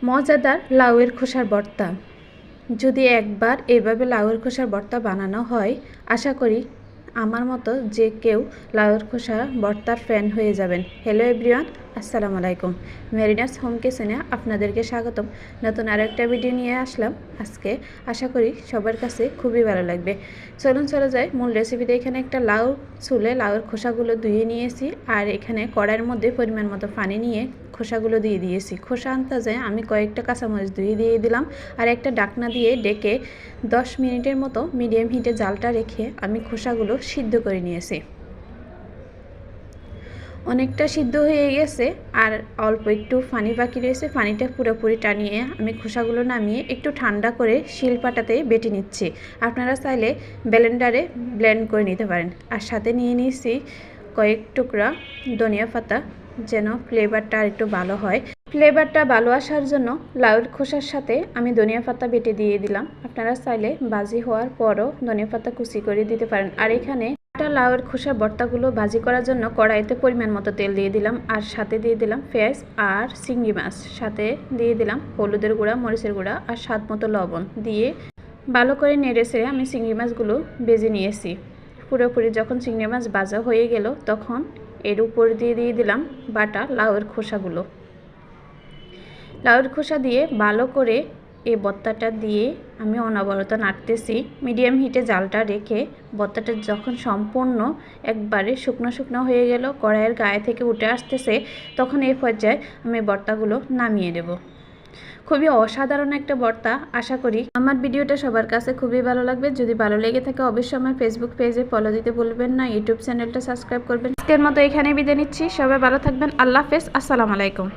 মজাদার লাউয়ের খোসার ভর্তা। যদি একবার এভাবে লাউয়ের খোসার ভর্তা বানানো হয়, আশা করি আমার মতো যে কেউ লাউয়ের খোসা ভর্তার ফ্যান হয়ে যাবেন। হ্যালো এভরিওয়ান, আসসালামু আলাইকুম। মেরিনাস হোম কিচেনে আপনাদেরকে স্বাগতম। নতুন আরেকটা ভিডিও নিয়ে আসলাম আজকে। আশা করি সবার কাছে খুবই ভালো লাগবে। চলুন চলে যাই মূল রেসিপিতে। এখানে একটা লাউ ছুলে লাউয়ের খোসাগুলো ধুয়ে নিয়েছি, আর এখানে কড়াইয়ের মধ্যে পরিমাণ মতো পানি নিয়ে খোসাগুলো দিয়ে দিয়েছি। খোসা আন্দাজে আমি কয়েকটা কাঁচামরিচ ধুয়ে দিয়ে দিলাম, আর একটা ঢাকনা দিয়ে ডেকে 10 মিনিটের মতো মিডিয়াম হিটে জালটা রেখে আমি খোসাগুলো সিদ্ধ করে নিয়েছি। অনেকটা সিদ্ধ হয়ে গেছে, আর অল্প একটু পানি বাকি রয়েছে। পানিটা পুরোপুরি টানিয়ে আমি খোসাগুলো নামিয়ে একটু ঠান্ডা করে শিলপাটাতে বেটে নিচ্ছি। আপনারা চাইলে ব্লেন্ডারে ব্লেন্ড করে নিতে পারেন। আর সাথে নিয়ে নিয়েছি কয়েক টুকরা ধনিয়া পাতা, যেন ফ্লেভারটা আর একটু ভালো হয়। ফ্লেভারটা ভালো আসার জন্য লাউয়ের খোসার সাথে আমি ধনিয়া পাতা বেটে দিয়ে দিলাম। আপনারা চাইলে ভাজি হওয়ার পরও ধনিয়া পাতা কুচি করে দিতে পারেন। আর এখানে লাউয়ের খোসার ভর্তাগুলো ভাজি করার জন্য কড়াইতে পরিমাণ মতো তেল দিয়ে দিলাম, আর সাথে দিয়ে দিলাম পেঁয়াজ আর চিংড়ি মাছ, সাথে দিয়ে দিলাম হলুদের গুঁড়া, মরিচের গুঁড়া আর স্বাদ মতো লবণ দিয়ে ভালো করে নেড়ে ছেড়ে আমি চিংড়ি মাছগুলো ভেজে নিয়েছি। পুরোপুরি যখন চিংড়ি মাছ ভাজা হয়ে গেল, তখন এর উপর দিয়ে দিলাম বাটা লাউয়ের খোসাগুলো। লাউয়ের খোসা দিয়ে ভালো করে এই ভর্তাটা দিয়ে আমি অনবরত নাড়তেছি। মিডিয়াম হিটে জালটা রেখে ভর্তাটা যখন সম্পূর্ণ একবারে শুকনো শুকনো হয়ে গেল, কড়াইয়ের গায়ে থেকে উঠে আসতেছে, তখন এই পর্যায়ে আমি ভর্তাগুলো নামিয়ে দেব। খুবই অসাধারণ একটা ভর্তা। আশা করি আমার ভিডিওটা সবার কাছে খুবই ভালো লাগবে। যদি ভালো লেগে থাকে অবশ্যই আমার ফেসবুক পেজে ফলো দিতে ভুলবেন না, ইউটিউব চ্যানেলটা সাবস্ক্রাইব করবেন। আজকের মতো এখানে বিদায় নিচ্ছি। সবাই ভালো থাকবেন। আল্লাহ হাফেজ। আসসালামু আলাইকুম।